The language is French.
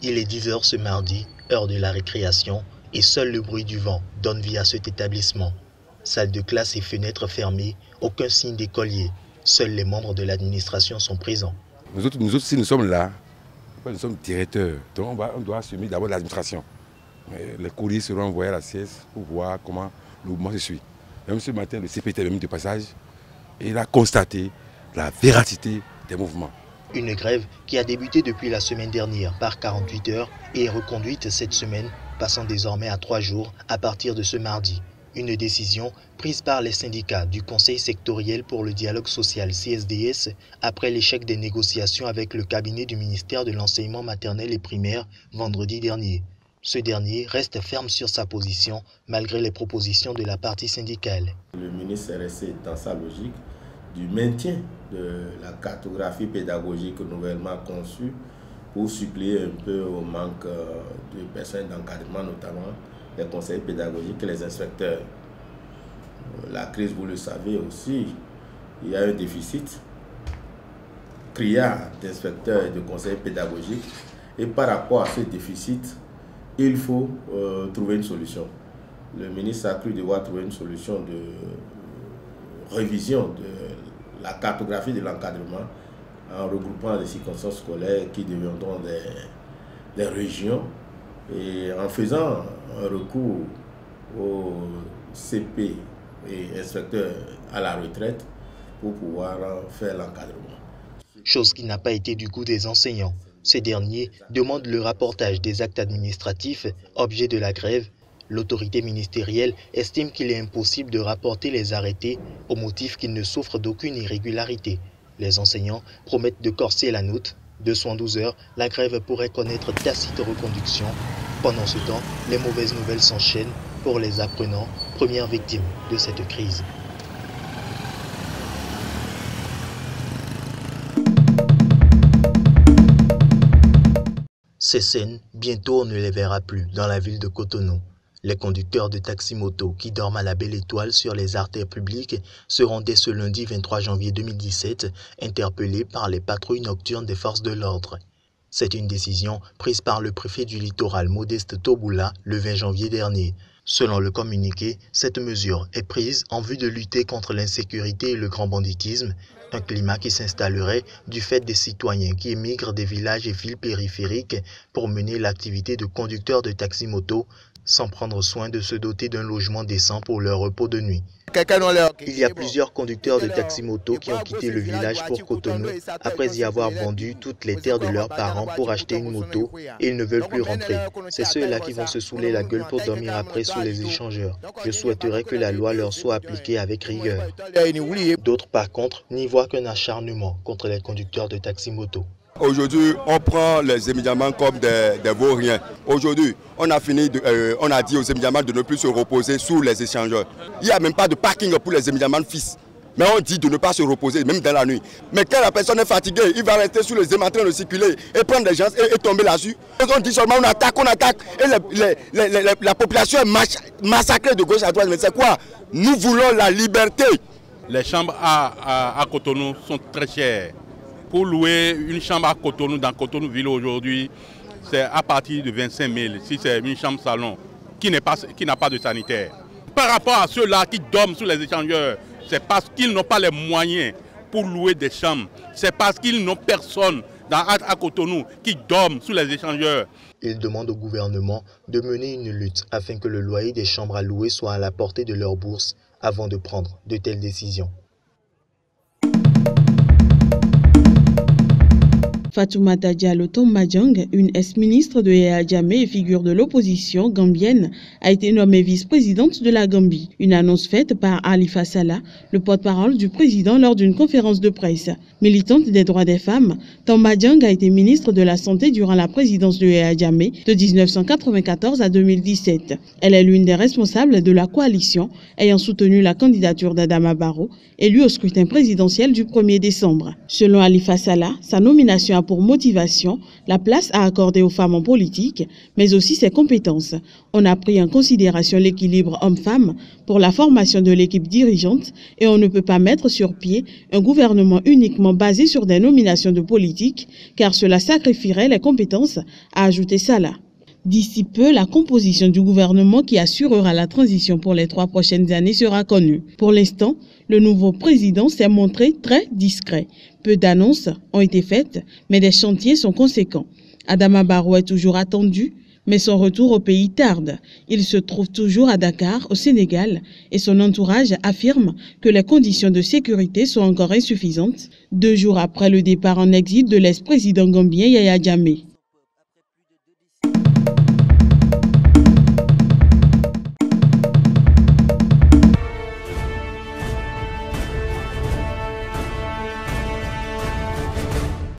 Il est 10 h ce mardi, heure de la récréation, et seul le bruit du vent donne vie à cet établissement. Salle de classe et fenêtres fermées, aucun signe d'écolier. Seuls les membres de l'administration sont présents. Nous autres, si nous sommes là, nous sommes directeurs, donc on doit assumer d'abord l'administration. Les courriers seront envoyés à la CS pour voir comment le mouvement se suit. Même ce matin, le CPT est venu de passage et il a constaté la véracité des mouvements. Une grève qui a débuté depuis la semaine dernière par 48 heures et est reconduite cette semaine, passant désormais à 3 jours à partir de ce mardi. Une décision prise par les syndicats du Conseil sectoriel pour le dialogue social CSDS après l'échec des négociations avec le cabinet du ministère de l'enseignement maternel et primaire vendredi dernier. Ce dernier reste ferme sur sa position malgré les propositions de la partie syndicale. Le ministre est resté dans sa logique du maintien de la cartographie pédagogique nouvellement conçue pour suppléer un peu au manque de personnes d'encadrement, notamment les conseillers pédagogiques et les inspecteurs. La crise, vous le savez aussi, il y a un déficit criard d'inspecteurs et de conseillers pédagogiques. Et par rapport à ce déficit, il faut trouver une solution. Le ministre a cru devoir trouver une solution de révision de la cartographie de l'encadrement en regroupant les circonstances scolaires qui deviendront des régions et en faisant un recours au CP et inspecteurs à la retraite pour pouvoir faire l'encadrement. Chose qui n'a pas été du goût des enseignants. Ces derniers demandent le rapportage des actes administratifs, objet de la grève. L'autorité ministérielle estime qu'il est impossible de rapporter les arrêtés au motif qu'ils ne souffrent d'aucune irrégularité. Les enseignants promettent de corser la note. De 112 heures, la grève pourrait connaître tacite reconduction. Pendant ce temps, les mauvaises nouvelles s'enchaînent pour les apprenants, premières victimes de cette crise. Ces scènes, bientôt on ne les verra plus dans la ville de Cotonou. Les conducteurs de taxi-moto qui dorment à la belle étoile sur les artères publiques seront dès ce lundi 23 janvier 2017 interpellés par les patrouilles nocturnes des forces de l'ordre. C'est une décision prise par le préfet du littoral Modeste Toboula le 20 janvier dernier. Selon le communiqué, cette mesure est prise en vue de lutter contre l'insécurité et le grand banditisme, un climat qui s'installerait du fait des citoyens qui émigrent des villages et villes périphériques pour mener l'activité de conducteur de taxi-moto sans prendre soin de se doter d'un logement décent pour leur repos de nuit. Il y a plusieurs conducteurs de taxi-moto qui ont quitté le village pour Cotonou après y avoir vendu toutes les terres de leurs parents pour acheter une moto et ils ne veulent plus rentrer. C'est ceux-là qui vont se saouler la gueule pour dormir après sous les échangeurs. Je souhaiterais que la loi leur soit appliquée avec rigueur. D'autres par contre n'y voient qu'un acharnement contre les conducteurs de taxi-moto. Aujourd'hui, on prend les émigrants comme des vauriens. Aujourd'hui, on a dit aux émigrants de ne plus se reposer sous les échangeurs. Il n'y a même pas de parking pour les émigrants fils. Mais on dit de ne pas se reposer, même dans la nuit. Mais quand la personne est fatiguée, il va rester sous les émigrants en train de circuler et prendre des gens et tomber là-dessus. On dit seulement on attaque. Et la population est massacrée de gauche à droite. Mais c'est quoi? Nous voulons la liberté. Les chambres à Cotonou sont très chères. Pour louer une chambre à Cotonou, dans Cotonou ville aujourd'hui, c'est à partir de 25 000, si c'est une chambre salon, qui n'a pas de sanitaire. Par rapport à ceux-là qui dorment sous les échangeurs, c'est parce qu'ils n'ont pas les moyens pour louer des chambres. C'est parce qu'ils n'ont personne à Cotonou qui dorment sous les échangeurs. Ils demandent au gouvernement de mener une lutte afin que le loyer des chambres à louer soit à la portée de leur bourse avant de prendre de telles décisions. Fatoumata Diallo Tombadjang, une ex-ministre de Yaya Jammeh et figure de l'opposition gambienne, a été nommée vice-présidente de la Gambie. Une annonce faite par Halifa Sallah, le porte-parole du président lors d'une conférence de presse. Militante des droits des femmes, Tombadjang a été ministre de la Santé durant la présidence de Yaya Jammeh de 1994 à 2017. Elle est l'une des responsables de la coalition ayant soutenu la candidature d'Adama Barrow, élu au scrutin présidentiel du 1er décembre. Selon Halifa Sallah, sa nomination a pour motivation la place à accorder aux femmes en politique, mais aussi ses compétences. On a pris en considération l'équilibre homme-femme pour la formation de l'équipe dirigeante et on ne peut pas mettre sur pied un gouvernement uniquement basé sur des nominations de politique, car cela sacrifierait les compétences, a ajouté Salah. D'ici peu, la composition du gouvernement qui assurera la transition pour les 3 prochaines années sera connue. Pour l'instant, le nouveau président s'est montré très discret. Peu d'annonces ont été faites, mais des chantiers sont conséquents. Adama Barrow est toujours attendu, mais son retour au pays tarde. Il se trouve toujours à Dakar, au Sénégal, et son entourage affirme que les conditions de sécurité sont encore insuffisantes, 2 jours après le départ en exil de l'ex-président gambien Yaya Jammeh.